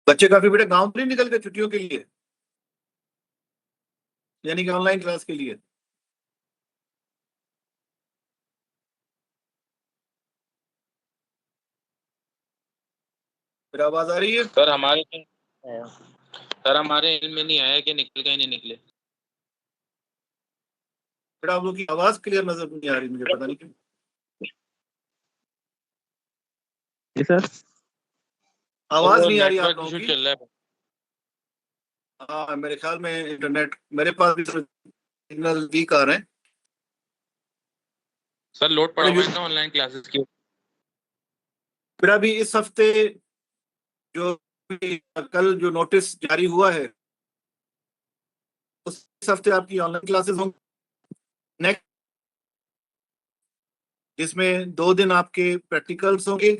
बच्चे काफी बेटा गांव नहीं निकल गए छुट्टियों के लिए, यानी कि ऑनलाइन क्लास के लिए? फिर आवाज आ रही है? सर हमारे इल्म में नहीं आया कि निकल गए नहीं निकले। बेटा आप लोग की आवाज क्लियर नजर नहीं आ रही, मुझे पता नहीं क्यों। जी सर, आवाज नहीं आ रही आप नेटवर्क लोगों इशू की। चल रहा है। हाँ मेरे ख्याल में इंटरनेट, मेरे पास भी सिग्नल वीक आ रहे हैं। सर लोड पड़ा हुआ है ना ऑनलाइन क्लासेस की। बेटा अभी इस हफ्ते जो कल जो नोटिस जारी हुआ है, उस इस हफ्ते आपकी ऑनलाइन क्लासेस होंगी नेक्स्ट, जिसमें 2 दिन आपके प्रैक्टिकल्स होंगे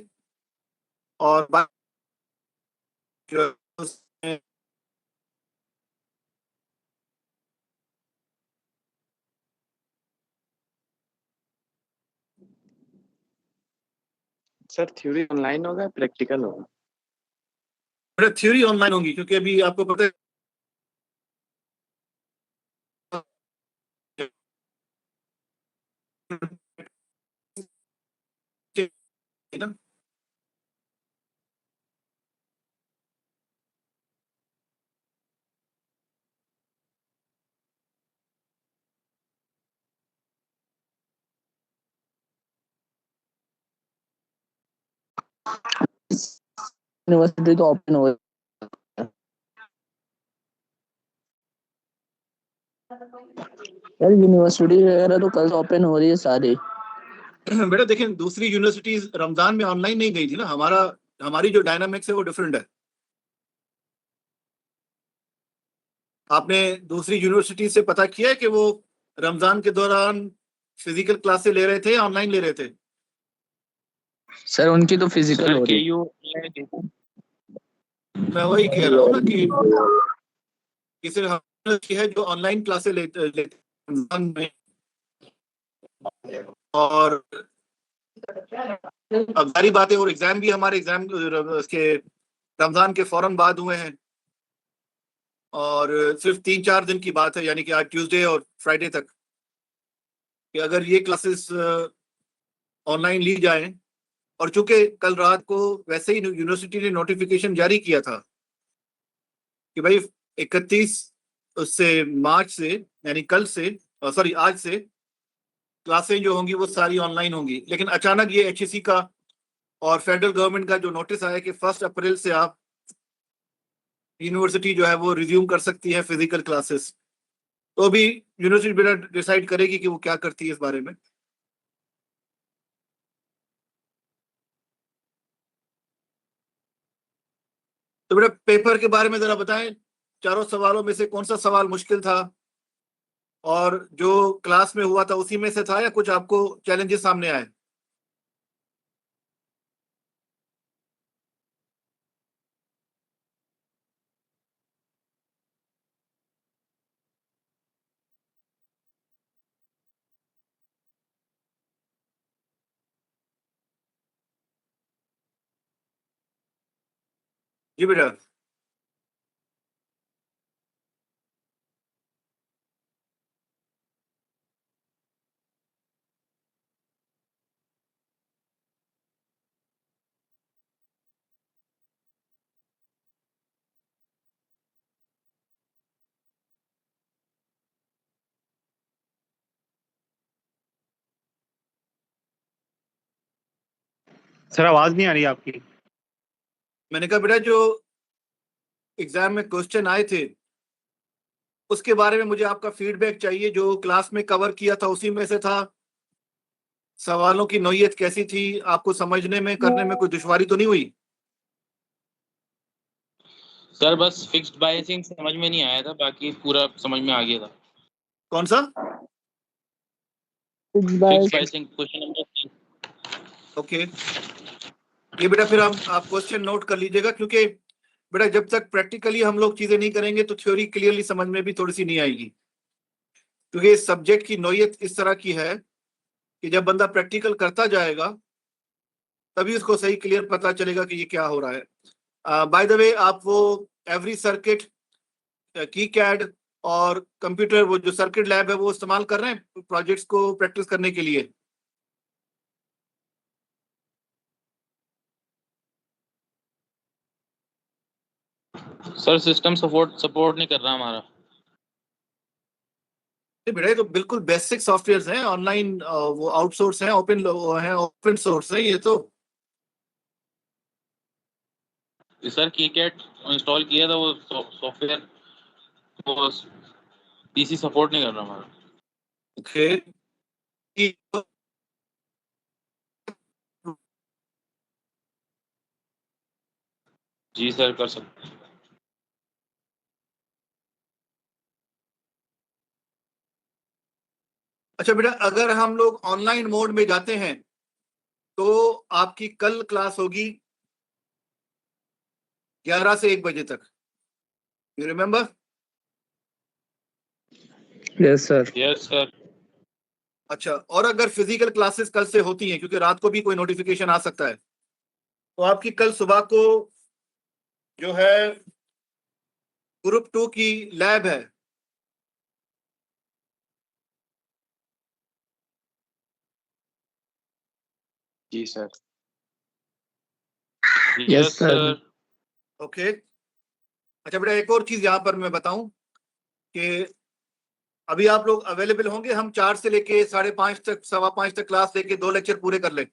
और उसमें सर थ्योरी ऑनलाइन होगा, प्रैक्टिकल होगा? बेटा थ्योरी ऑनलाइन होंगी, क्योंकि अभी आपको पता है ना। यूनिवर्सिटी तो ओपन हो यार, यूनिवर्सिटी वगैरह तो कल ओपन हो रही है सारी। बेटा देखें, दूसरी यूनिवर्सिटीज रमजान में ऑनलाइन नहीं गई थी ना, हमारी जो डायनामिक्स है वो डिफरेंट है। आपने दूसरी यूनिवर्सिटी से पता किया है कि वो रमजान के दौरान फिजिकल क्लासेस ले रहे थे या ऑनलाइन ले रहे थे? सर उनकी तो फिजिकल हो रही मैं वही कह रहा हूँ ना कि सिर्फ हमने है जो ऑनलाइन क्लासेस लेते रमजान में, और अब सारी बातें, और एग्जाम भी हमारे एग्जाम उसके रमजान के फौरन बाद हुए हैं, और सिर्फ 3-4 दिन की बात है, यानी कि आज ट्यूसडे और फ्राइडे तक, कि अगर ये क्लासेस ऑनलाइन ली जाएं, और चूंकि कल रात को वैसे ही यूनिवर्सिटी ने नोटिफिकेशन जारी किया था कि भाई 31 उससे मार्च से, यानी कल से, सॉरी आज से क्लासें जो होंगी वो सारी ऑनलाइन होंगी, लेकिन अचानक ये एचईसी का और फेडरल गवर्नमेंट का जो नोटिस आया कि 1 अप्रैल से आप यूनिवर्सिटी जो है वो रिज्यूम कर सकती है फिजिकल क्लासेस, तो अभी यूनिवर्सिटी बेटा डिसाइड करेगी कि वो क्या करती है इस बारे में। तो बेटा पेपर के बारे में जरा बताएं, चारों सवालों में से कौन सा सवाल मुश्किल था, और जो क्लास में हुआ था उसी में से था या कुछ आपको चैलेंजेस सामने आए? जी बेटा। सर आवाज नहीं आ रही आपकी। मैंने कहा बेटा जो एग्जाम में क्वेश्चन आए थे उसके बारे में मुझे आपका फीडबैक चाहिए, जो क्लास में कवर किया था उसी में से था? सवालों की नौइयत कैसी थी, आपको समझने में करने में कोई दुश्वारी तो नहीं हुई? सर बस फिक्स्ड बायसिंग समझ में नहीं आया था, बाकी पूरा समझ में आ गया था। कौन सा? Fixed biasing question number. Okay, ये बेटा फिर आप क्वेश्चन नोट कर लीजिएगा, क्योंकि बेटा जब तक प्रैक्टिकली हम लोग चीजें नहीं करेंगे तो थ्योरी क्लियरली समझ में भी थोड़ी सी नहीं आएगी, क्योंकि इस सब्जेक्ट की नौइयत इस तरह की है कि जब बंदा प्रैक्टिकल करता जाएगा तभी उसको सही क्लियर पता चलेगा कि ये क्या हो रहा है। बाय द वे, आप वो एवरी सर्किट, की कैड और कंप्यूटर, वो जो सर्किट लैब है वो इस्तेमाल कर रहे हैं प्रोजेक्ट्स को प्रैक्टिस करने के लिए? सर सिस्टम सपोर्ट नहीं कर रहा हमारा। बेटा ये तो बिल्कुल बेसिक सॉफ्टवेयर्स हैं, ऑनलाइन वो आउटसोर्स हैं, ओपन सोर्स है ये तो। सर कीकैट इंस्टॉल किया था, वो सॉफ्टवेयर वो पीसी सपोर्ट नहीं कर रहा हमारा। ओके, जी सर, कर सकते। अच्छा बेटा, अगर हम लोग ऑनलाइन मोड में जाते हैं तो आपकी कल क्लास होगी 11 से 1 बजे तक, you remember? Yes sir. Yes sir. अच्छा, और अगर फिजिकल क्लासेस कल से होती हैं, क्योंकि रात को भी कोई नोटिफिकेशन आ सकता है, तो आपकी कल सुबह को जो है ग्रुप 2 की लैब है। जी sir. Yes yes sir. Sir. Okay. अच्छा बेटा, एक और चीज यहाँ पर मैं बताऊं कि अभी आप लोग अवेलेबल होंगे, हम 4 से लेके 5:30 तक, 5:15 तक क्लास लेके 2 लेक्चर पूरे कर लें।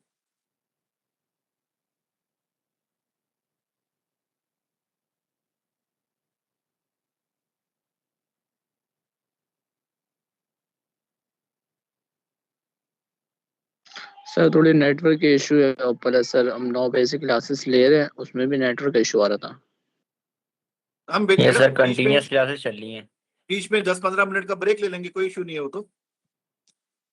सर थोड़ी नेटवर्क इशू है ऊपर है सर, हम 9 बजे से क्लासेस ले रहे हैं, उसमें भी नेटवर्क इशू आ रहा था। हम ये बेटा सर कंटिन्यूस क्लासेस चल रही हैं। बीच में 10-15 मिनट का ब्रेक ले लेंगे, कोई इशू नहीं है वो तो।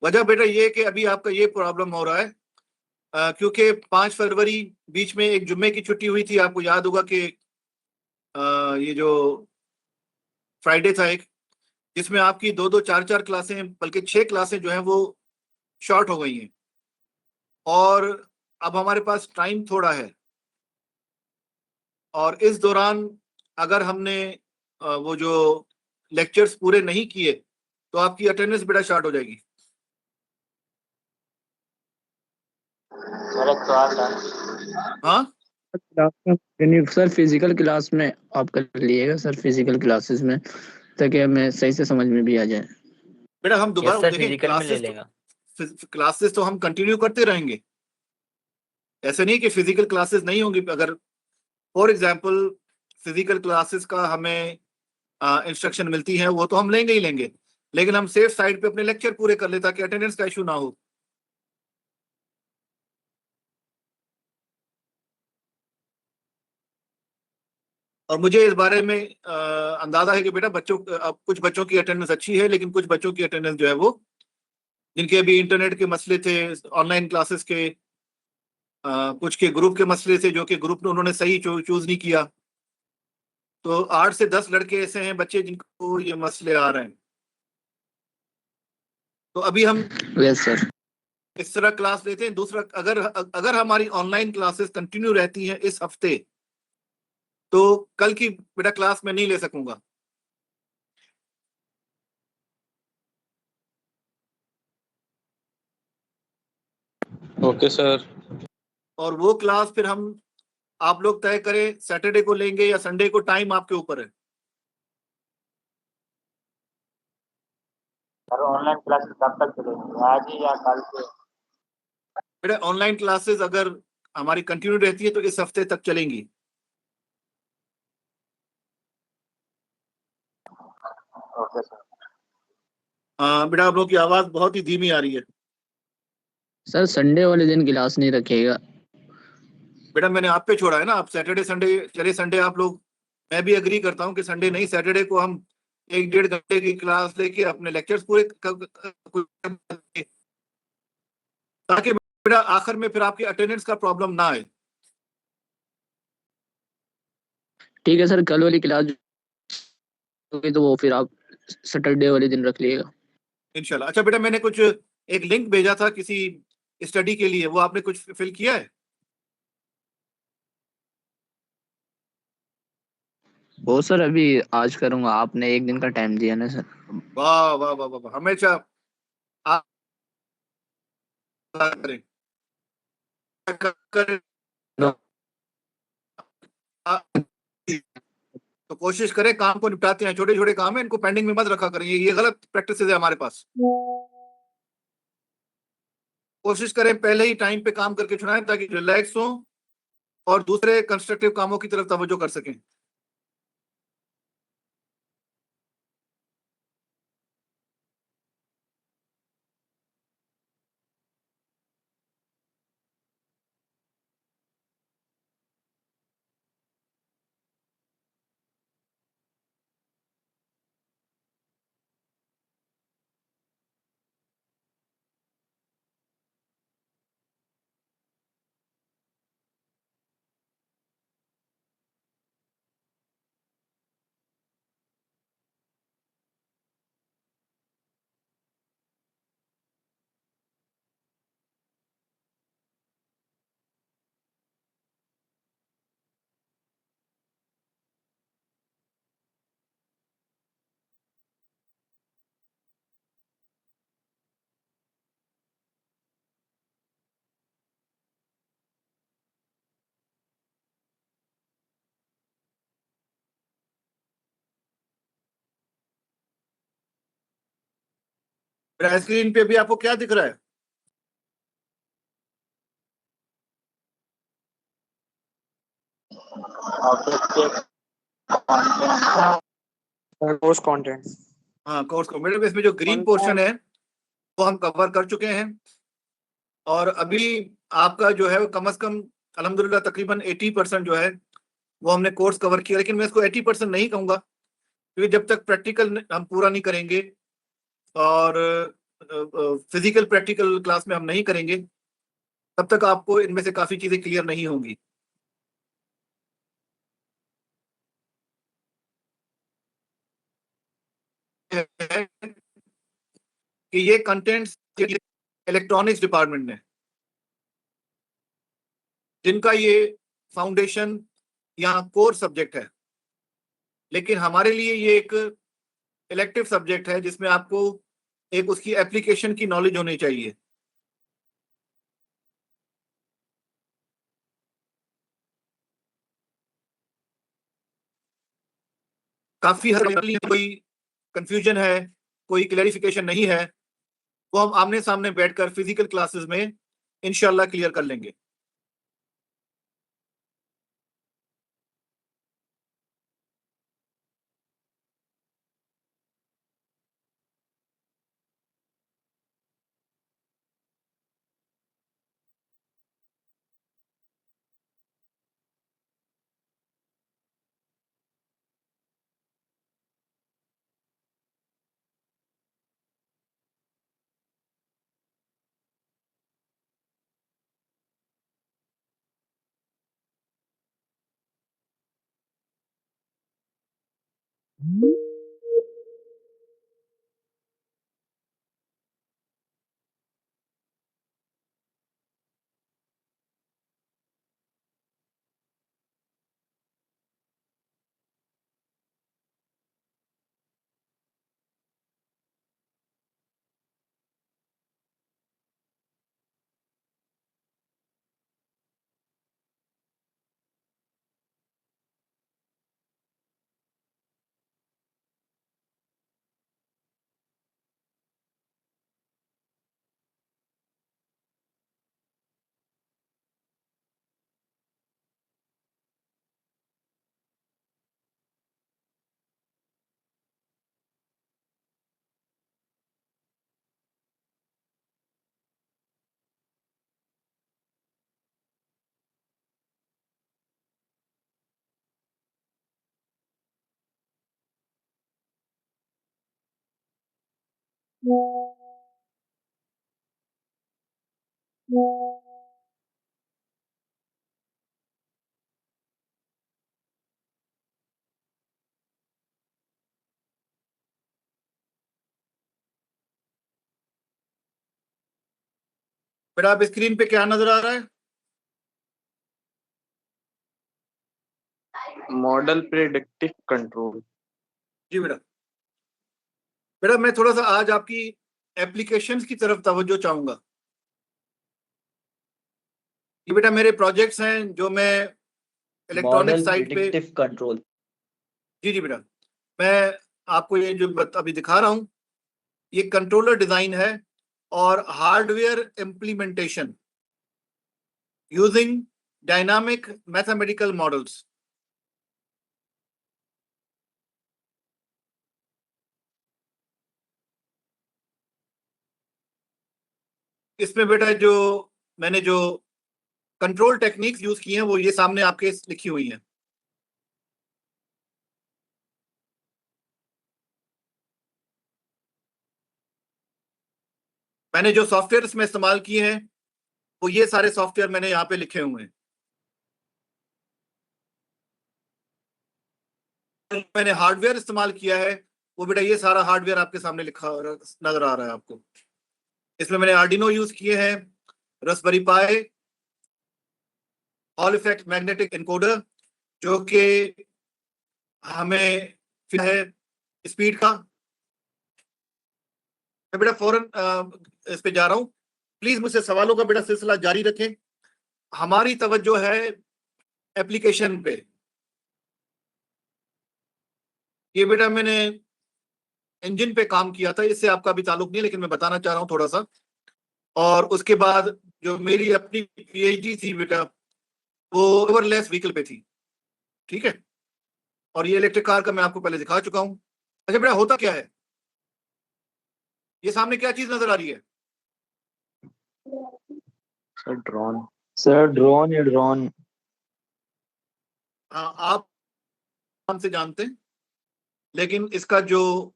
वजह बेटा ये है कि अभी आपका ये प्रॉब्लम हो रहा है क्योंकि 5 फरवरी बीच में एक जुम्मे की छुट्टी हुई थी, आपको याद होगा कि ये जो फ्राइडे था एक, जिसमें आपकी 2-2 4-4 क्लासें, बल्कि 6 क्लासें जो हैं वो शॉर्ट हो गई हैं, और अब हमारे पास टाइम थोड़ा है, और इस दौरान अगर हमने वो जो लेक्चर्स पूरे नहीं किए तो आपकी अटेंडेंस बेटा शॉर्ट हो जाएगी। सर एक सवाल था। हाँ सर फिजिकल क्लास में आप कर लीजिएगा सर, फिजिकल क्लासेस में, ताकि हमें सही से समझ में भी आ जाए। बेटा, हम यस दोबारा सर, देखें, फिजिकल में ले लेगा। क्लासेस तो हम कंटिन्यू करते रहेंगे, ऐसे नहीं कि फिजिकल क्लासेस नहीं होंगी। अगर फॉर एग्जांपल फिजिकल क्लासेस का हमें इंस्ट्रक्शन मिलती है, वो तो हम लेंगे ही लेंगे, लेकिन हम सेफ साइड पे अपने लेक्चर पूरे कर ले ताकि अटेंडेंस का इशू ना हो। और मुझे इस बारे में अंदाजा है कि बेटा बच्चों, अब कुछ बच्चों की अटेंडेंस अच्छी है, लेकिन कुछ बच्चों की अटेंडेंस जो है वो, जिनके अभी इंटरनेट के मसले थे, ऑनलाइन क्लासेस के, कुछ के ग्रुप के मसले थे, जो कि ग्रुप ने उन्होंने सही चूज नहीं किया, तो 8 से 10 लड़के ऐसे हैं बच्चे जिनको ये मसले आ रहे हैं। तो अभी हम यस सर। इस तरह क्लास लेते हैं। दूसरा, अगर अगर हमारी ऑनलाइन क्लासेस कंटिन्यू रहती हैं इस हफ्ते, तो कल की बेटा क्लास में नहीं ले सकूंगा। Okay sir. और वो क्लास फिर हम, आप लोग तय करें सैटरडे को लेंगे या संडे को, टाइम आपके ऊपर है। सर ऑनलाइन क्लासेस कब तक चलेंगी, आज ही या कल से? बेटा ऑनलाइन क्लासेस अगर हमारी कंटिन्यू रहती है तो इस हफ्ते तक चलेंगी। Okay sir. बेटा आप लोगों की आवाज बहुत ही धीमी आ रही है। सर संडे वाले दिन क्लास नहीं रखेगा। बेटा मैंने आप पे छोड़ा है ना, आप सैटरडे संडे चले, संडे आप लोग, मैं भी एग्री करता हूँ कि संडे नहीं, सैटरडे को हम 1-1.5 घंटे की क्लास लेके अपने लेक्चर्स पूरे ताकि बेटा आखिर में फिर आपकी अटेंडेंस का प्रॉब्लम ना आए। ठीक है सर, कल वाली क्लास होगी तो वो फिर आप सैटरडे वाले दिन रख लीजिएगा। इंशाल्लाह। अच्छा बेटा, मैंने कुछ एक लिंक भेजा था किसी स्टडी के लिए, वो आपने कुछ फिल किया है? वो सर अभी आज करूंगा, आपने एक दिन का टाइम दिया ना सर। वाह वाह वाह वाह वाह, हमेशा आप करें करें आप- तो कोशिश करें, काम को निपटाते हैं, छोटे छोटे काम है इनको पेंडिंग में मत रखा करें, ये गलत प्रैक्टिस है हमारे पास। कोशिश करें पहले ही टाइम पे काम करके छुड़ाएं ताकि रिलैक्स हो और दूसरे कंस्ट्रक्टिव कामों की तरफ तवज्जो कर सकें। मेरा स्क्रीन पे भी आपको क्या दिख रहा है? Object course content. हाँ, कोर्स को मेरे इसमें जो ग्रीन पोर्शन है वो हम कवर कर चुके हैं और अभी आपका जो है वो कम से कम अल्हम्दुलिल्लाह तकरीबन 80% जो है वो हमने कोर्स कवर किया, लेकिन मैं इसको 80% नहीं कहूँगा क्योंकि जब तक प्रैक्टिकल हम पूरा नहीं करेंगे और फिजिकल प्रैक्टिकल क्लास में हम नहीं करेंगे तब तक आपको इनमें से काफ़ी चीज़ें क्लियर नहीं होंगी। कि ये कंटेंट्स इलेक्ट्रॉनिक्स डिपार्टमेंट में जिनका ये फाउंडेशन या कोर सब्जेक्ट है, लेकिन हमारे लिए ये एक इलेक्टिव सब्जेक्ट है जिसमें आपको एक उसकी एप्लीकेशन की नॉलेज होनी चाहिए। काफी हद तक कोई कंफ्यूजन है, कोई क्लैरिफिकेशन नहीं है, वो हम आमने सामने बैठकर फिजिकल क्लासेस में इंशाल्लाह क्लियर कर लेंगे। फिर आप स्क्रीन पे क्या नजर आ रहा है? Model predictive control. जी बेटा। बेटा मैं थोड़ा सा आज आपकी एप्लीकेशंस की तरफ तवज्जो चाहूंगा। ये बेटा मेरे प्रोजेक्ट्स हैं जो मैं इलेक्ट्रॉनिक साइट पे प्रिडिक्टिव कंट्रोल। जी बेटा, मैं आपको ये जो अभी दिखा रहा हूं ये कंट्रोलर डिजाइन है और hardware implementation using dynamic mathematical models. इसमें बेटा जो मैंने जो कंट्रोल टेक्निक्स यूज की हैं वो ये सामने आपके लिखी हुई हैं। मैंने जो सॉफ्टवेयर इसमें इस्तेमाल किए हैं वो ये सारे सॉफ्टवेयर मैंने यहाँ पे लिखे हुए हैं। मैंने हार्डवेयर इस्तेमाल किया है वो बेटा ये सारा हार्डवेयर आपके सामने लिखा नजर आ रहा है आपको। इसमें मैंने आर्डिनो यूज किए हैं, रास्पबेरी पाई, हॉल इफेक्ट मैग्नेटिक एनकोडर जो कि हमें फिर है स्पीड का। मैं बेटा फौरन इस पे जा रहा हूं, प्लीज मुझसे सवालों का बेटा सिलसिला जारी रखें। हमारी तवज्जो है एप्लीकेशन पे। ये बेटा मैंने इंजन पे काम किया था, इससे आपका भी ताल्लुक नहीं, लेकिन मैं बताना चाह रहा हूँ थोड़ा सा। और उसके बाद जो मेरी अपनी पीएचडी थी बेटा वो ओवरलेस व्हीकल पे थी, ठीक है। और ये इलेक्ट्रिक कार का मैं आपको पहले दिखा चुका हूं। अच्छा बेटा होता क्या है, ये सामने क्या चीज नजर आ रही है? Sir drone. सर ड्रोन या ड्रोन। हाँ आप नाम से जानते हैं, लेकिन इसका जो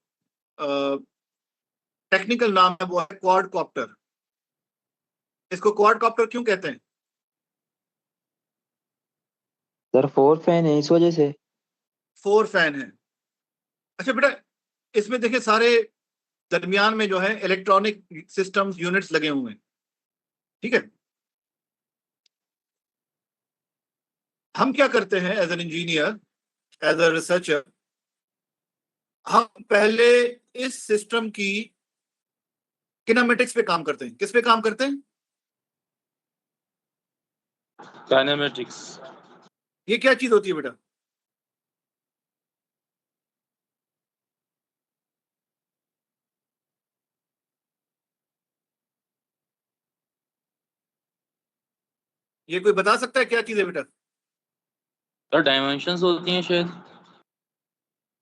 टेक्निकल नाम है वो है क्वाडकॉप्टर। इसको क्वाडकॉप्टर क्यों कहते हैं? सर 4 फैन है इस वजह से। 4 फैन है। अच्छा बेटा इसमें देखिए सारे दरमियान में जो है इलेक्ट्रॉनिक सिस्टम्स यूनिट्स लगे हुए हैं, ठीक है। हम क्या करते हैं as an engineer, as a researcher, हम पहले इस सिस्टम की किनेमेटिक्स पे काम करते हैं। किस पे काम करते हैं? काइनेमेटिक्स। ये क्या चीज होती है बेटा? ये कोई बता सकता है क्या चीज है बेटा? सर डायमेंशंस होती हैं शायद।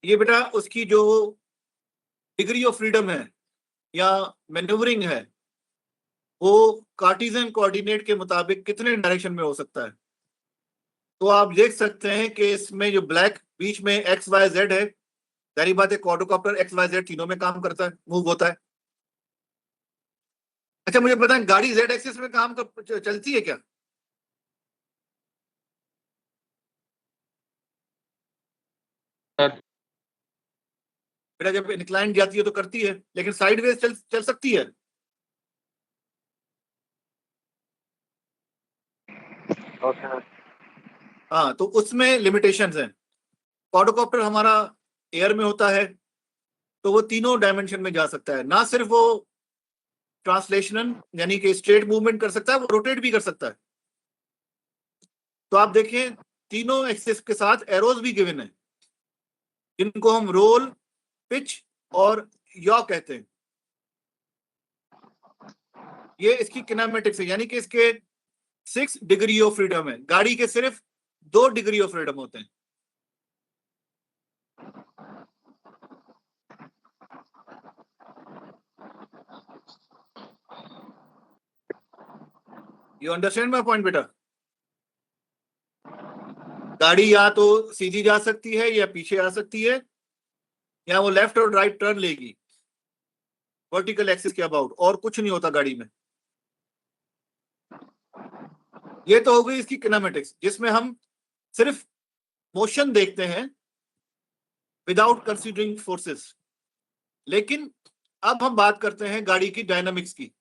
ये बेटा उसकी जो डिग्री ऑफ फ्रीडम है या मैन्यूवरिंग है वो कार्टेशियन कोऑर्डिनेट के मुताबिक कितने डायरेक्शन में हो सकता है। तो आप देख सकते हैं कि इसमें जो ब्लैक बीच में एक्स वाई जेड है, सारी बात है क्वाड्रोकॉप्टर एक्स वाई जेड तीनों में काम करता है, मूव होता है। अच्छा मुझे बताएं गाड़ी जेड एक्सिस में काम चलती है क्या? बेटा जब इंक्लाइन जाती है तो करती है, लेकिन साइडवेज चल सकती है। हाँ तो उसमें लिमिटेशंस हैं। क्वाड्रोकॉप्टर हमारा एयर में होता है तो वो तीनों डायमेंशन में जा सकता है, ना सिर्फ वो ट्रांसलेशनल यानी कि स्ट्रेट मूवमेंट कर सकता है, वो रोटेट भी कर सकता है। तो आप देखें तीनों एक्सिस के साथ एरोज भी गिवन है जिनको हम रोल, पिच और यॉ कहते हैं। ये इसकी किनेमेटिक्स है, यानी कि इसके 6 डिग्री ऑफ फ्रीडम है। गाड़ी के सिर्फ 2 डिग्री ऑफ फ्रीडम होते हैं। यू अंडरस्टैंड माय पॉइंट बेटा? गाड़ी या तो सीधी जा सकती है या पीछे आ सकती है, या वो लेफ्ट और राइट टर्न लेगी वर्टिकल एक्सिस के अबाउट, और कुछ नहीं होता गाड़ी में। ये तो हो गई इसकी किनेमेटिक्स जिसमें हम सिर्फ मोशन देखते हैं विदाउट कंसीडरिंग फोर्सेस। लेकिन अब हम बात करते हैं गाड़ी की डायनामिक्स की।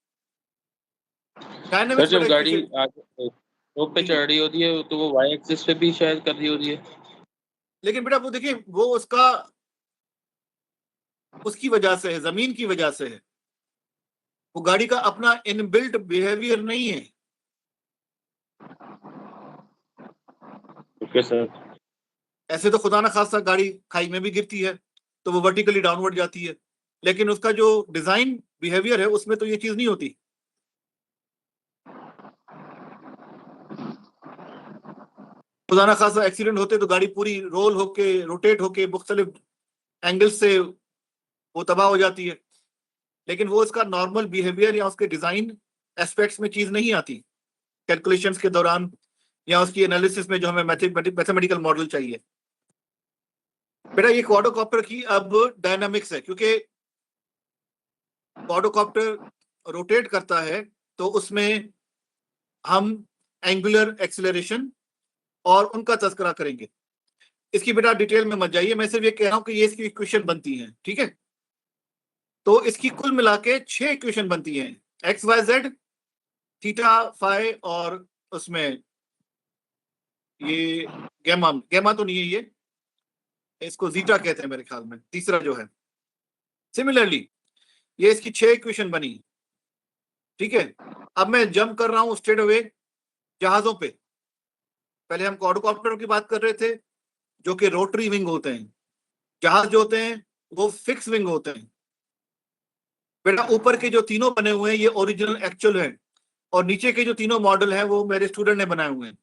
सर डायनामिक्स जब गाड़ी आगे टॉप पे चढ़ रही होती है तो वो वाई एक्सिस पे भी शायद कर रही होती है। लेकिन बेटा वो देखिए वो उसकी वजह से है, जमीन की वजह से है, वो गाड़ी का अपना इनबिल्ट बिहेवियर नहीं है। Okay sir. ऐसे तो खुदा ना खास्ता गाड़ी खाई में भी गिरती है तो वो वर्टिकली डाउनवर्ड जाती है, लेकिन उसका जो डिजाइन बिहेवियर है उसमें तो ये चीज नहीं होती। खुदा ना खास्ता एक्सीडेंट होते तो गाड़ी पूरी रोल होके रोटेट होके मुख्तलिफ एंगल से वो तबाह हो जाती है, लेकिन वो उसका नॉर्मल बिहेवियर या उसके डिजाइन एस्पेक्ट्स में चीज नहीं आती कैलकुलेशंस के दौरान या उसकी एनालिसिस में जो हमें मैथमेटिकल मॉडल चाहिए। बेटा ये क्वाड्रोकॉप्टर की अब डायनामिक्स है, क्योंकि क्वाड्रोकॉप्टर रोटेट करता है तो उसमें हम एंगुलर एक्सेलरेशन और उनका तस्करा करेंगे। इसकी बेटा डिटेल में मत जाइए, मैं सिर्फ ये कह रहा हूं कि ये इसकी इक्वेशन बनती है, ठीक है। तो इसकी कुल मिला के 6 इक्वेशन बनती हैं, x y z, theta phi और उसमें ये गैमा तो नहीं है, ये इसको जीटा कहते हैं मेरे ख्याल में, तीसरा जो है। सिमिलरली ये इसकी 6 इक्वेशन बनी, ठीक है। अब मैं जंप कर रहा हूं स्ट्रेट अवे जहाजों पे। पहले हम क्वाड्रोकॉप्टर की बात कर रहे थे जो कि रोटरी विंग होते हैं, जहाज जो होते हैं वो फिक्स विंग होते हैं। बेटा ऊपर के जो तीनों बने हुए हैं ये ओरिजिनल एक्चुअल है, और नीचे के जो तीनों मॉडल हैं वो मेरे स्टूडेंट ने बनाए हुए हैं।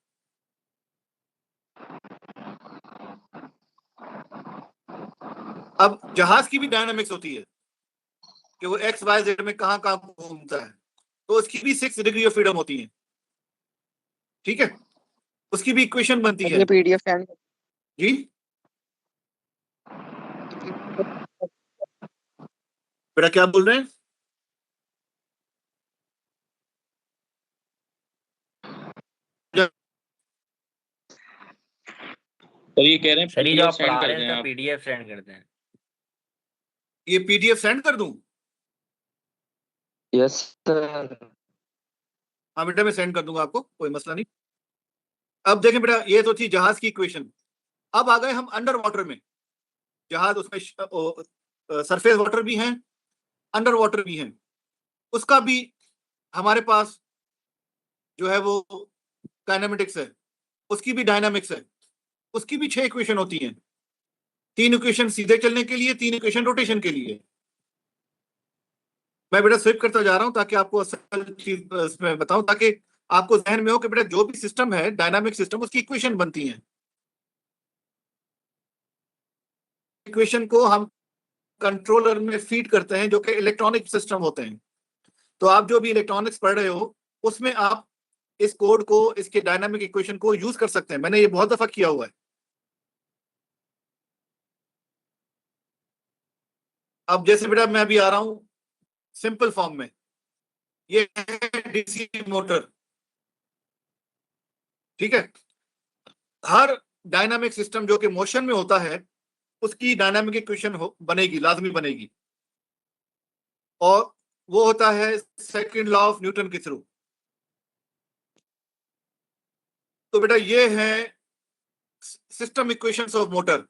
अब जहाज की भी डायनामिक्स होती है कि वो एक्स वाई जेड में कहां कहां घूमता है, तो उसकी भी 6 डिग्री ऑफ फ्रीडम होती है, ठीक है। उसकी भी इक्वेशन बनती है। ये पीडीएफ सेंड जी बेटा क्या बोल रहे हैं? सर ये कह रहे हैं सर ये जो PDF आप सेंड पढ़ा कर रहे दें हैं आप। पीडीएफ सेंड कर दें। ये पीडीएफ सेंड कर दूं? Yes sir. हाँ बेटा मैं सेंड कर दूंगा आपको, कोई मसला नहीं। अब देखें बेटा ये तो थी जहाज की इक्वेशन। अब आ गए हम अंडर वाटर में। जहाज उसमें सरफेस वाटर भी हैं, अंडर वाटर भी हैं, उसका भी हमारे पास जो है वो काइनेमेटिक्स है, उसकी भी डायनामिक्स है, उसकी भी 6 इक्वेशन होती हैं। 3 इक्वेशन सीधे चलने के लिए, 3 इक्वेशन रोटेशन के लिए। मैं बेटा स्विप करता जा रहा हूं ताकि आपको असल चीज इसमें बताऊं, ताकि आपको जहन में हो कि बेटा जो भी सिस्टम है डायनामिक सिस्टम उसकी इक्वेशन बनती है। इक्वेशन को हम कंट्रोलर में फीड करते हैं जो कि इलेक्ट्रॉनिक सिस्टम होते हैं। तो आप जो भी इलेक्ट्रॉनिक्स पढ़ रहे हो उसमें आप इस कोड को, इसके डायनामिक इक्वेशन को यूज कर सकते हैं। मैंने ये बहुत दफा किया हुआ है। अब जैसे बेटा मैं अभी आ रहा हूं सिंपल फॉर्म में, ये है डीसी मोटर, ठीक है। हर डायनामिक सिस्टम जो कि मोशन में होता है उसकी डायनामिक इक्वेशन बनेगी, लाजमी बनेगी, और वो होता है सेकंड लॉ ऑफ न्यूटन के थ्रू। तो बेटा ये है सिस्टम इक्वेशंस ऑफ मोटर।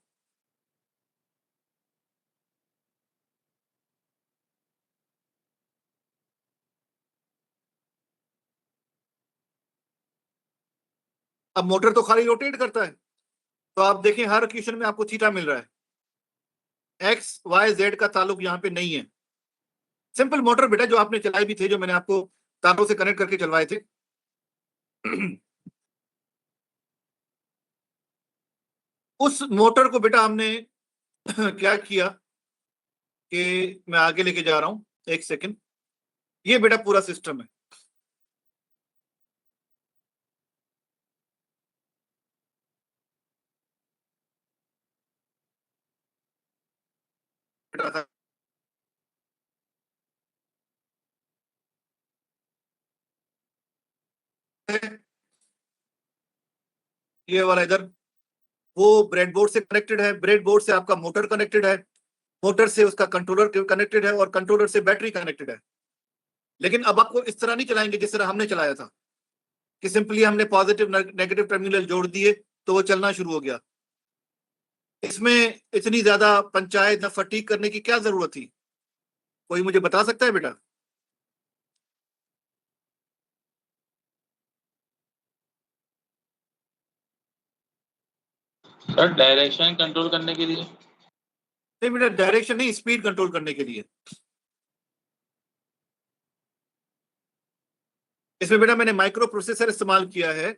अब मोटर तो खाली रोटेट करता है, तो आप देखें हर इक्वेशन में आपको थीटा मिल रहा है, एक्स वाई जेड का ताल्लुक यहां पे नहीं है। सिंपल मोटर बेटा जो आपने चलाए भी थे, जो मैंने आपको तारों से कनेक्ट करके चलवाए थे, उस मोटर को बेटा हमने क्या किया कि मैं आगे लेके जा रहा हूं, एक सेकंड। ये बेटा पूरा सिस्टम है। बेटा ये वाला इधर वो ब्रेडबोर्ड से कनेक्टेड है, ब्रेडबोर्ड से आपका मोटर कनेक्टेड है, मोटर से उसका कंट्रोलर कनेक्टेड है, और कंट्रोलर से बैटरी कनेक्टेड है। लेकिन अब आपको इस तरह नहीं चलाएंगे जिस तरह हमने चलाया था कि सिंपली हमने पॉजिटिव नेगेटिव टर्मिनल जोड़ दिए तो वो चलना शुरू हो गया। इसमें इतनी ज्यादा पंचायत या फटीक करने की क्या जरूरत थी? कोई मुझे बता सकता है बेटा? सर डायरेक्शन कंट्रोल करने के लिए। नहीं बेटा, डायरेक्शन नहीं, स्पीड कंट्रोल करने के लिए। इसमें बेटा मैंने माइक्रो प्रोसेसर इस्तेमाल किया है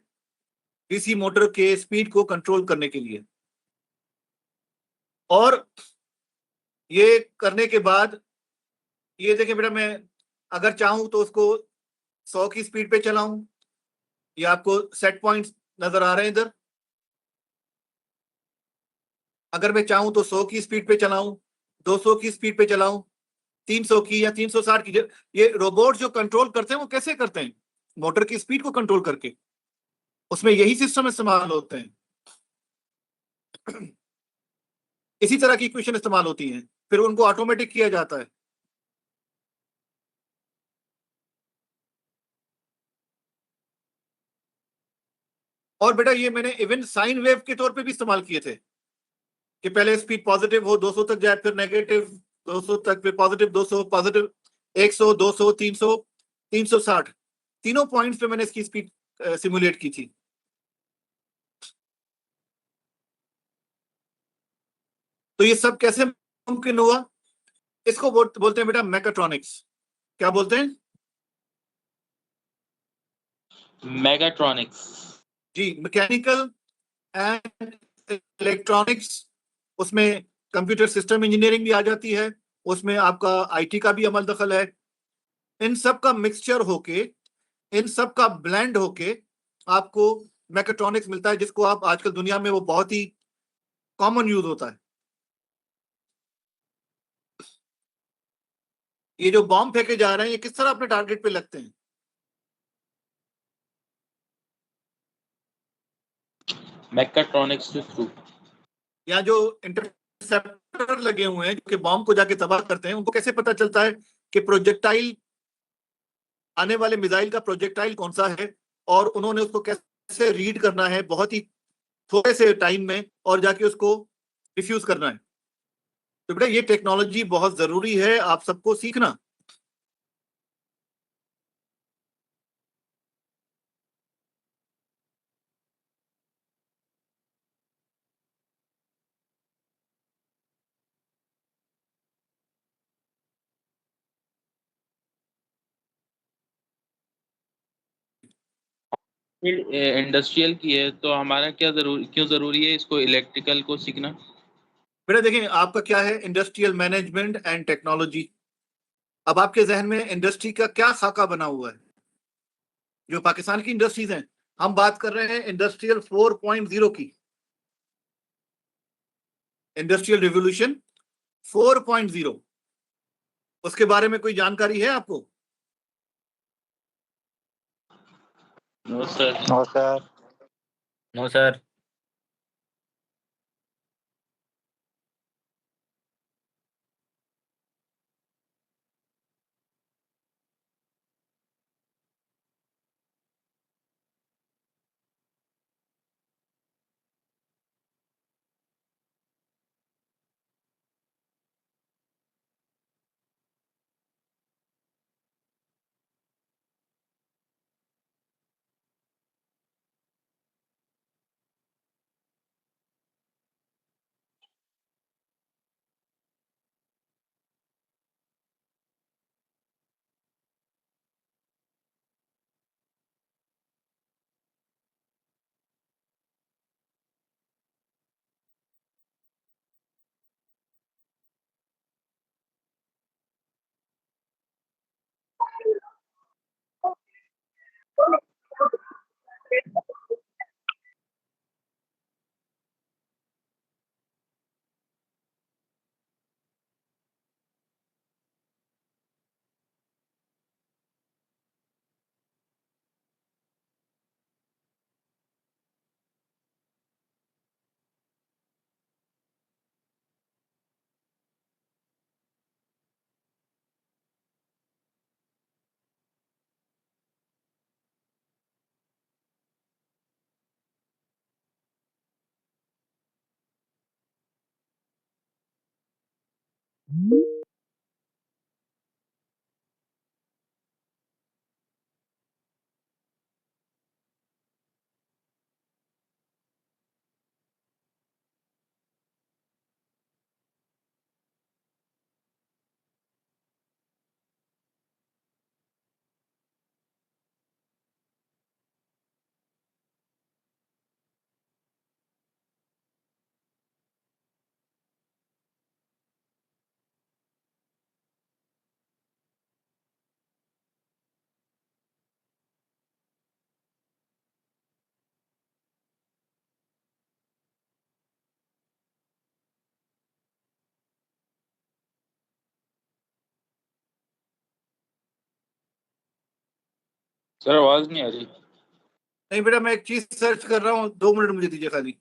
डीसी मोटर के स्पीड को कंट्रोल करने के लिए। और ये करने के बाद ये देखिए बेटा, मैं अगर चाहूं तो उसको 100 की स्पीड पे चलाऊं। ये आपको सेट पॉइंट्स नजर आ रहे हैं इधर। अगर मैं चाहूं तो 100 की स्पीड पे चलाऊं, 200 की स्पीड पे चलाऊं, 300 की या 360 की। ये रोबोट जो कंट्रोल करते हैं वो कैसे करते हैं? मोटर की स्पीड को कंट्रोल करके। उसमें यही सिस्टम इस्तेमाल होते हैं। इसी तरह की इक्वेशन इस्तेमाल होती हैं, फिर उनको ऑटोमेटिक किया जाता है। और बेटा ये मैंने इवन साइन वेव के तौर पे भी इस्तेमाल किए थे कि पहले स्पीड पॉजिटिव हो, 200 तक जाए, फिर नेगेटिव 200 तक, फिर पॉजिटिव 200, पॉजिटिव 100, 200, 300, 360। तीनों पॉइंट्स पे मैंने इसकी स्पीड सिमुलेट की थी। तो ये सब कैसे मुमकिन हुआ? इसको बोलते हैं बेटा मैकाट्रॉनिक्स। क्या बोलते हैं? मेगाट्रॉनिक्स। जी, मैकेनिकल एंड इलेक्ट्रॉनिक्स। उसमें कंप्यूटर सिस्टम इंजीनियरिंग भी आ जाती है, उसमें आपका आईटी का भी अमल दखल है। इन सब का मिक्सचर होके, इन सब का ब्लेंड होके आपको मैकेट्रॉनिक्स मिलता है, जिसको आप आजकल दुनिया में वो बहुत ही कॉमन यूज होता है। ये जो बॉम्ब फेंके जा रहे हैं, ये किस तरह अपने टारगेट पे लगते हैं? मेगाट्रॉनिक्स के थ्रू। या जो इंटरसेप्टर लगे हुए हैं जो कि बॉम्ब को जाके तबाह करते हैं, उनको कैसे पता चलता है कि प्रोजेक्टाइल, आने वाले मिसाइल का प्रोजेक्टाइल कौन सा है, और उन्होंने उसको कैसे रीड करना है बहुत ही थोड़े से टाइम में, और जाके उसको डिफ्यूज करना है। तो बेटा ये टेक्नोलॉजी बहुत जरूरी है आप सबको सीखना। इंडस्ट्रियल की है तो हमारा क्यों जरूरी है इसको इलेक्ट्रिकल को सीखना? बेटा देखिए, आपका क्या है, इंडस्ट्रियल मैनेजमेंट एंड टेक्नोलॉजी। अब आपके जहन में इंडस्ट्री का क्या खाका बना हुआ है? जो पाकिस्तान की इंडस्ट्रीज हैं, हम बात कर रहे हैं इंडस्ट्रियल 4.0 की, इंडस्ट्रियल रिवोल्यूशन 4.0। उसके बारे में कोई जानकारी है आपको? No sir. No sir. No sir. Sir आवाज नहीं आ रही। नहीं बेटा, मैं एक चीज सर्च कर रहा हूँ, 2 मिनट मुझे दीजिए खाली।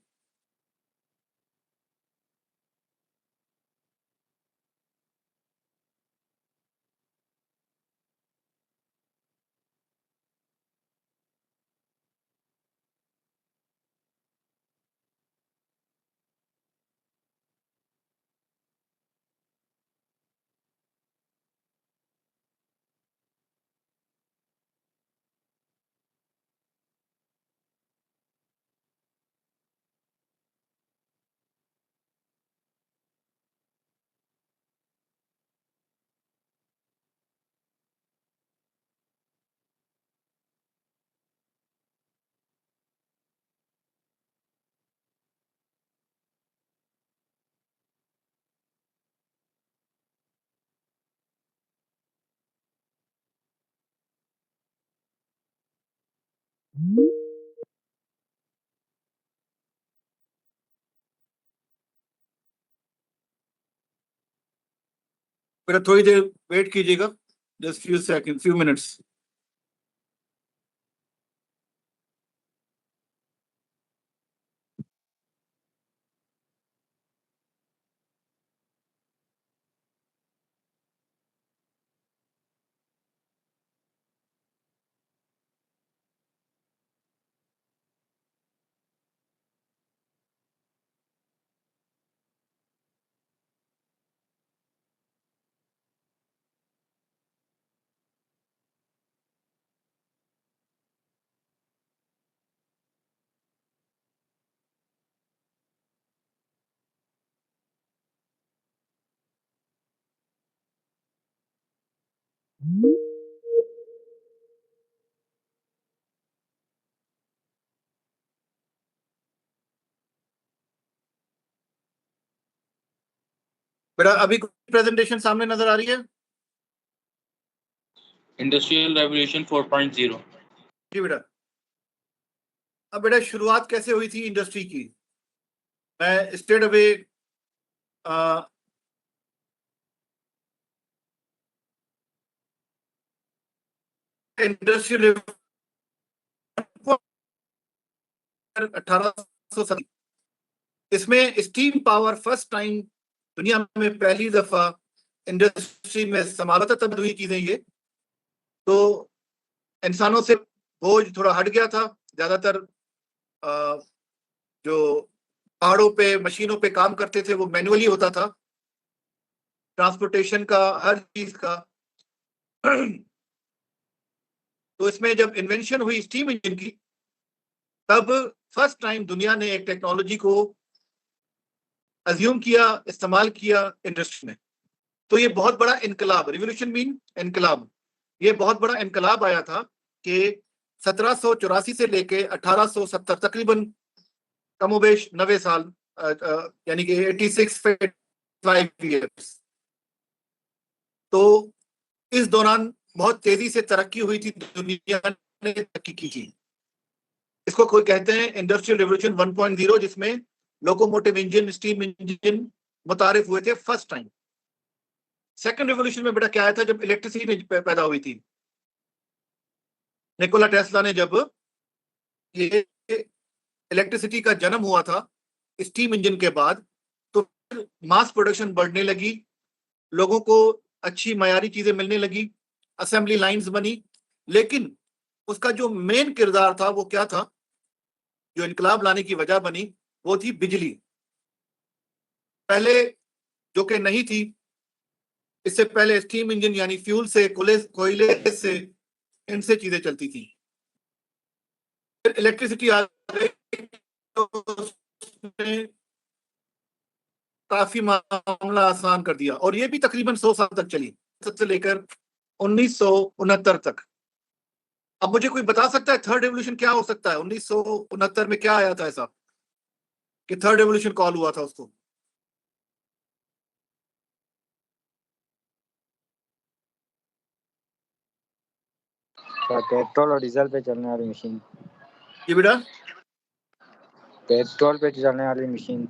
बेटा थोड़ी देर वेट कीजिएगा, just few second, few minutes. बेटा अभी प्रेजेंटेशन सामने नजर आ रही है? Industrial revolution 4.0। जी बेटा। अब बेटा शुरुआत कैसे हुई थी इंडस्ट्री की? मैं स्ट्रेट अवे इंडस्ट्रियल 1870, इसमें स्टीम पावर फर्स्ट टाइम दुनिया में पहली दफा इंडस्ट्री में इस्तेमाल होता, तब हुई चीजें ये। तो इंसानों से बोझ थोड़ा हट गया था। ज्यादातर जो पहाड़ों पे मशीनों पे काम करते थे वो मैनुअली होता था, ट्रांसपोर्टेशन का, हर चीज का। तो इसमें जब इन्वेंशन हुई स्टीम इंजन की, तब फर्स्ट टाइम दुनिया ने एक टेक्नोलॉजी को अज्यूम किया, इस्तेमाल किया इंडस्ट्री में। तो ये बहुत बड़ा इनकलाब, रिवोल्यूशन मीन इनकलाब, ये बहुत बड़ा इनकलाब आया था कि 1784 से लेके 1870, तकरीबन कमोबेश 90 साल, यानी कि 86 ईयर्स। तो इस दौरान बहुत तेजी से तरक्की हुई थी, दुनिया ने तरक्की की थी। इसको कोई कहते हैं इंडस्ट्रियल रिवोल्यूशन 1.0, जिसमें लोकोमोटिव इंजन, स्टीम इंजन मुतारिफ हुए थे फर्स्ट टाइम। सेकंड रिवोल्यूशन में बेटा क्या आया था? जब इलेक्ट्रिसिटी पैदा हुई थी, निकोला टेस्ला ने, जब ये इलेक्ट्रिसिटी का जन्म हुआ था स्टीम इंजन के बाद, तो मास प्रोडक्शन बढ़ने लगी, लोगों को अच्छी मयारी चीजें मिलने लगी, असेंबली लाइंस बनी। लेकिन उसका जो मेन किरदार था वो क्या था, जो इनकलाब लाने की वजह बनी, वो थी बिजली। पहले जो कि नहीं थी, इससे पहले स्टीम इंजन यानी फ्यूल से, कोयले से, इनसे चीजें चलती थी। फिर इलेक्ट्रिसिटी आ गई तो उसने काफी मामला आसान कर दिया, और ये भी तकरीबन 100 साल तक चली, से लेकर 1969 तक। अब मुझे कोई बता सकता है थर्ड रेवोल्यूशन क्या हो सकता है? 1969 में क्या आया था ऐसा कि थर्ड रेवोल्यूशन कॉल हुआ था उसको? पेट्रोल और डीजल पे चलने वाली मशीन। ये बेटा पेट्रोल पे चलने वाली मशीन।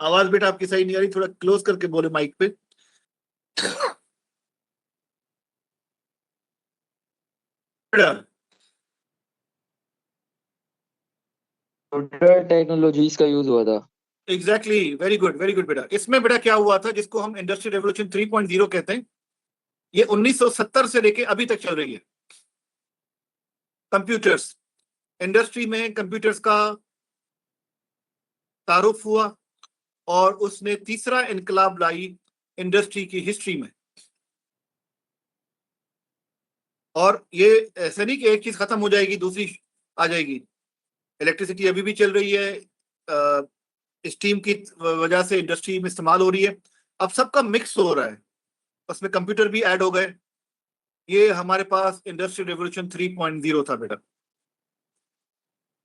आवाज बेटा आपकी सही नहीं आ रही, थोड़ा क्लोज करके बोले माइक पे। बेटा कंप्यूटर टेक्नोलॉजीज का यूज हुआ था। एग्जैक्टली, वेरी गुड बेटा। इसमें बेटा क्या हुआ था जिसको हम इंडस्ट्रियल रेवोल्यूशन 3.0 कहते हैं, ये 1970 से लेके अभी तक चल रही है। कंप्यूटर्स, इंडस्ट्री में कंप्यूटर्स का तारुफ हुआ और उसने तीसरा इनकलाब लाई इंडस्ट्री की हिस्ट्री में। और ये ऐसा नहीं कि एक चीज खत्म हो जाएगी दूसरी आ जाएगी। इलेक्ट्रिसिटी अभी भी चल रही है, स्टीम की वजह से इंडस्ट्री में इस्तेमाल हो रही है। अब सबका मिक्स हो रहा है, उसमें कंप्यूटर भी ऐड हो गए। ये हमारे पास इंडस्ट्रियल रेवोल्यूशन 3.0 था बेटा,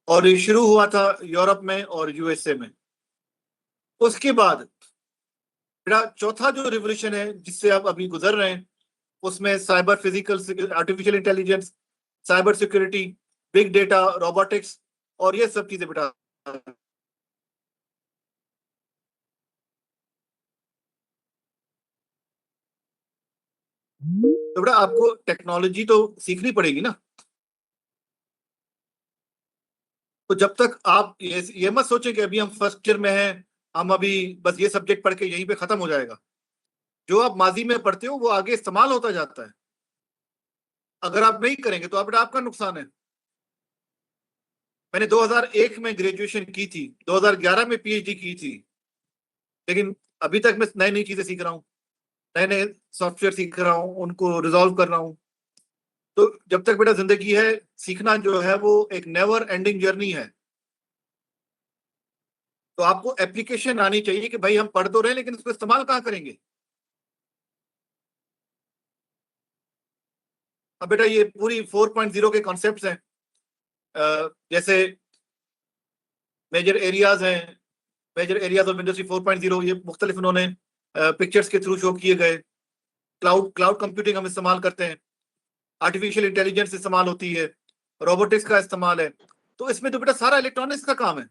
और ये शुरू हुआ था यूरोप में और यूएसए में। उसके बाद बेटा चौथा जो रिवोल्यूशन है जिससे आप अभी गुजर रहे हैं, उसमें cyber physical, artificial intelligence, cyber security, big data, robotics और ये सब चीजें बेटा। तो बेटा आपको टेक्नोलॉजी तो सीखनी पड़ेगी ना। तो जब तक आप ये मत सोचें कि अभी हम फर्स्ट ईयर में हैं, हम अभी बस ये सब्जेक्ट पढ़ के यहीं पे खत्म हो जाएगा। जो आप माजी में पढ़ते हो वो आगे इस्तेमाल होता जाता है। अगर आप नहीं करेंगे तो बेटा आपका नुकसान है। मैंने 2001 में ग्रेजुएशन की थी, 2011 में पीएचडी की थी, लेकिन अभी तक मैं नई नई चीजें सीख रहा हूँ, नए नए सॉफ्टवेयर सीख रहा हूँ, उनको रिजॉल्व कर रहा हूँ। तो जब तक बेटा जिंदगी है, सीखना जो है वो एक नेवर एंडिंग जर्नी है। तो आपको एप्लीकेशन आनी चाहिए कि भाई हम पढ़ तो रहे हैं लेकिन इसको इस्तेमाल कहाँ करेंगे। अब बेटा ये पूरी 4.0 के कॉन्सेप्ट्स हैं, जैसे मेजर एरियाज हैं, मेजर एरियाज ऑफ इंडस्ट्री 4.0, ये मुख्तलिफ उन्होंने पिक्चर्स के थ्रू शो किए गए। क्लाउड कंप्यूटिंग हम इस्तेमाल करते हैं, आर्टिफिशियल इंटेलिजेंस इस्तेमाल होती है, रोबोटिक्स का इस्तेमाल है। तो इसमें तो बेटा सारा इलेक्ट्रॉनिक्स का काम है।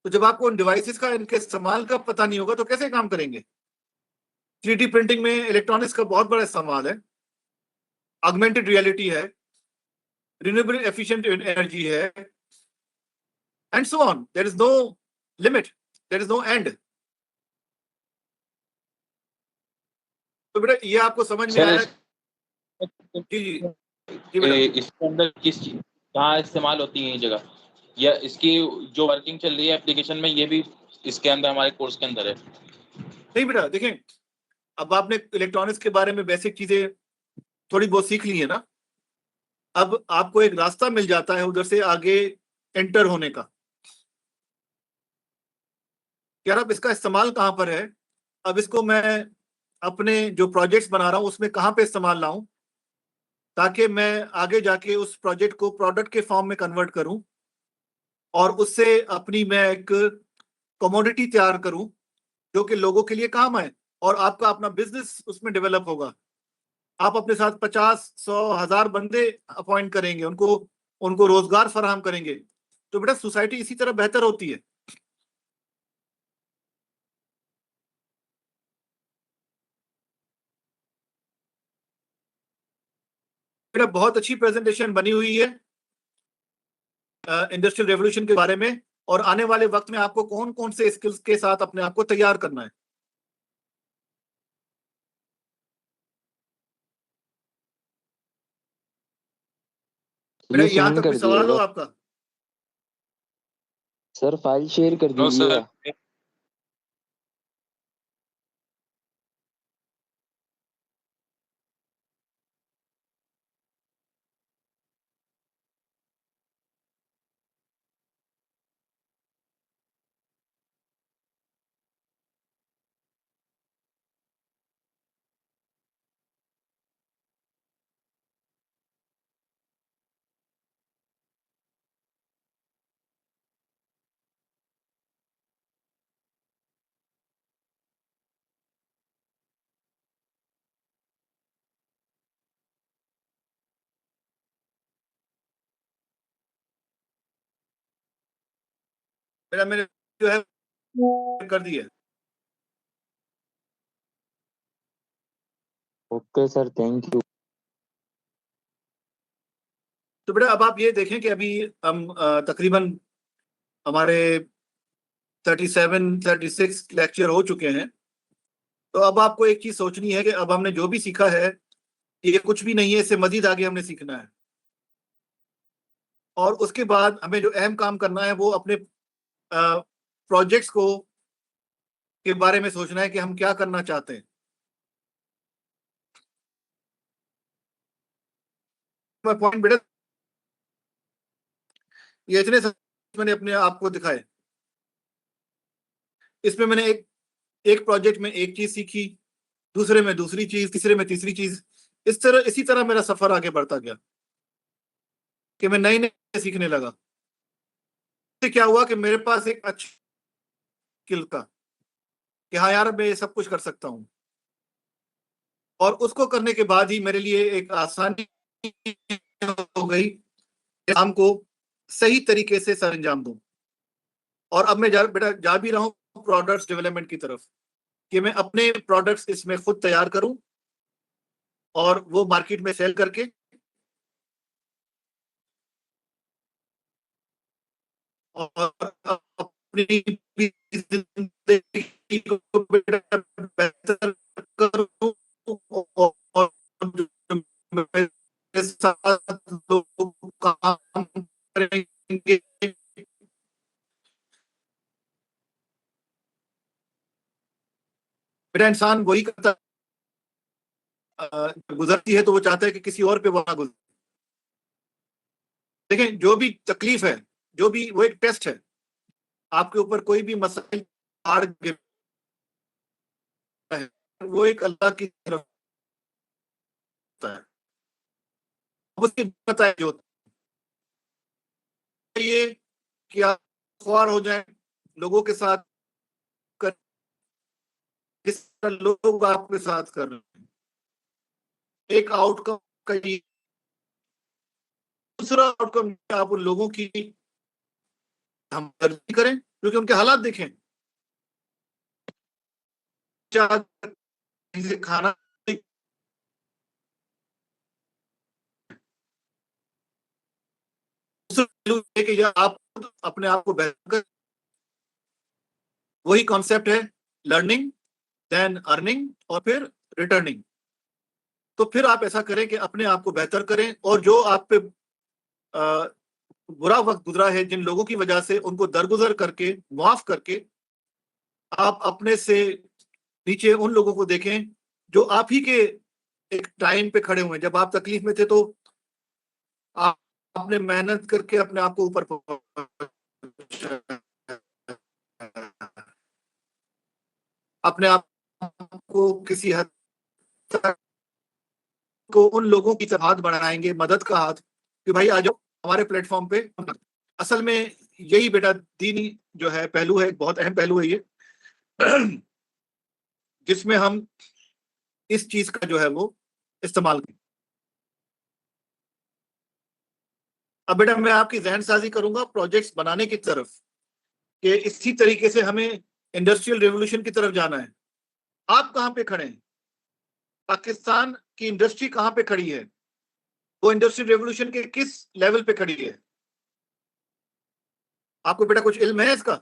तो जब आपको उन डिवाइसेस का, इनके इस्तेमाल का पता नहीं होगा तो कैसे काम करेंगे। 3D प्रिंटिंग में इलेक्ट्रॉनिक्स का बहुत बड़ा इस्तेमाल है, ऑगमेंटेड रियलिटी है, रिन्यूएबल एफिशिएंट एनर्जी है, and so on. There is no limit, there is no end. तो बेटा ये आपको समझ में आया? जी जी जी बेटा। इसके अंदर किस चीज कहाँ इस्तेमाल होती है ये जगह, या इसकी जो वर्किंग चल रही है एप्लीकेशन में, ये भी इसके अंदर हमारे कोर्स के अंदर है? नहीं बेटा देखें, अब आपने इलेक्ट्रॉनिक्स के बारे में बेसिक चीजें थोड़ी बहुत सीख ली है ना, अब आपको एक रास्ता मिल जाता है उधर से आगे एंटर होने का। यार अब इसका इस्तेमाल कहाँ पर है, अब इसको मैं अपने जो प्रोजेक्ट्स बना रहा हूँ उसमें कहाँ पे इस्तेमाल लाऊं, ताकि मैं आगे जाके उस प्रोजेक्ट को प्रोडक्ट के फॉर्म में कन्वर्ट करूं और उससे अपनी मैं एक कमोडिटी तैयार करूं जो कि लोगों के लिए काम आए, और आपका अपना बिजनेस उसमें डेवलप होगा। आप अपने साथ 50, 100, 1000 बंदे अपॉइंट करेंगे, उनको उनको रोजगार फराहम करेंगे, तो बेटा सोसाइटी इसी तरह बेहतर होती है। बेटा बहुत अच्छी प्रेजेंटेशन बनी हुई है इंडस्ट्रियल रेवोल्यूशन के बारे में, और आने वाले वक्त में आपको कौन कौन से स्किल्स के साथ अपने आप को तैयार करना है। बेटा ये यहाँ सेंड तक कोई कर सवाल हो दिएगा आपका? सर, फाइल शेयर कर नो दीजिएगा। सर, बेटा मैंने जो है कर दी है। Okay sir, thank you. तो बेटा अब आप ये देखें कि अभी हम तकरीबन हमारे 37-36 लेक्चर हो चुके हैं। तो अब आपको एक चीज सोचनी है कि अब हमने जो भी सीखा है ये कुछ भी नहीं है, इससे मजीद आगे हमने सीखना है। और उसके बाद हमें जो अहम काम करना है वो अपने प्रोजेक्ट्स को के बारे में सोचना है कि हम क्या करना चाहते हैं। पॉइंट बेटा ये इतने मैंने अपने आप को दिखाए। इसमें मैंने एक प्रोजेक्ट में एक चीज सीखी, दूसरे में दूसरी चीज, तीसरे में तीसरी चीज। इसी तरह मेरा सफर आगे बढ़ता गया कि मैं नई नई सीखने लगा। तो क्या हुआ कि मेरे पास एक अच्छी स्किल का कि हाँ यार मैं ये सब कुछ कर सकता हूँ। और उसको करने के बाद ही मेरे लिए एक आसानी हो गई कि काम को सही तरीके से सर अंजाम दूं। और अब मैं बेटा जा भी रहा हूँ प्रोडक्ट्स डेवलपमेंट की तरफ कि मैं अपने प्रोडक्ट्स इसमें खुद तैयार करूं और वो मार्केट में सेल करके और अपनी जिंदगी को बेटा बेहतर करूं। और जो मेरे साथ लोग काम करेंगे बेटा इंसान वही करता गुजरती है तो वो चाहता है कि किसी और पे वो ना गुजरे। देखें जो भी तकलीफ है, जो भी वो एक टेस्ट है। आपके ऊपर कोई भी मसाइल हार गिरता है वो एक अल्लाह की तरफ होता है। अब उसकी बताए जो ये कि आप ख्वार हो जाए लोगों के साथ कर, किस तरह लोग आपके साथ कर रहे हैं, एक आउटकम का ये। दूसरा आउटकम आप उन लोगों की हमदर्दी करें क्योंकि उनके हालात देखें। खाना कि आप अपने आप को बेहतर, वही कॉन्सेप्ट है लर्निंग देन अर्निंग और फिर रिटर्निंग। तो फिर आप ऐसा करें कि अपने आप को बेहतर करें और जो आप पे बुरा वक्त गुजरा है जिन लोगों की वजह से उनको दरगुजर करके माफ करके आप अपने से नीचे उन लोगों को देखें जो आप ही के एक टाइम पे खड़े हुए हैं। जब आप तकलीफ में थे तो आप आपने मेहनत करके अपने आप को ऊपर अपने आप को किसी हद तक को उन लोगों की तरह हाथ बढ़ाएंगे, मदद का हाथ कि भाई आ जाओ हमारे प्लेटफॉर्म पे। असल में यही बेटा दीनी जो है पहलू है, एक बहुत अहम पहलू है ये जिसमें हम इस चीज का जो है वो इस्तेमाल करें। अब बेटा मैं आपकी जहन साजी करूंगा प्रोजेक्ट्स बनाने की तरफ कि इसी तरीके से हमें इंडस्ट्रियल रेवोल्यूशन की तरफ जाना है। आप कहां पे खड़े हैं, पाकिस्तान की इंडस्ट्री कहां पे खड़ी है, वो इंडस्ट्रियल रेवोल्यूशन के किस लेवल पे खड़ी है, आपको बेटा कुछ इल्म है इसका?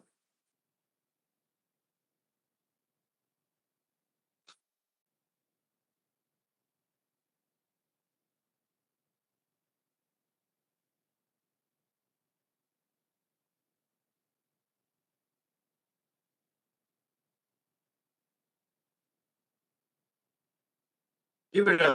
जी बेटा।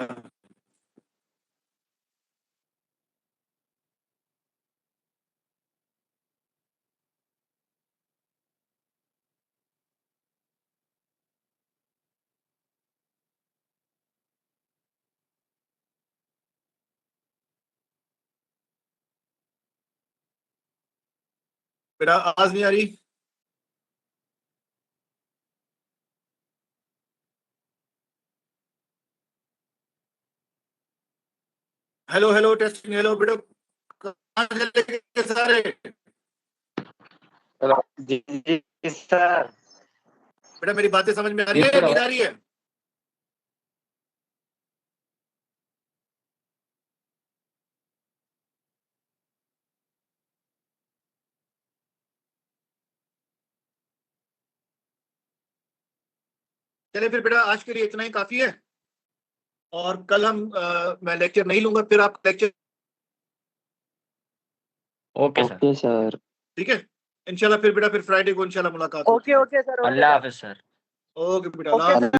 बेटा आवाज नहीं आ रही। हेलो हेलो टेस्टिंग हेलो बेटा, कहाँ चले गए सारे? जी जी सर। बेटा मेरी बातें समझ में आ रही है या नहीं आ रही है? चलिए फिर बेटा आज के लिए इतना ही काफी है, और कल मैं लेक्चर नहीं लूंगा, फिर आप lecture, okay sir. Okay sir. ठीक है? इंशाल्लाह फिर बेटा फिर फ्राइडे को इंशाल्लाह मुलाकात होगी। Okay okay sir. अल्लाह हाफिज सर। ओके बेटा, अल्लाह हाफ़िज़।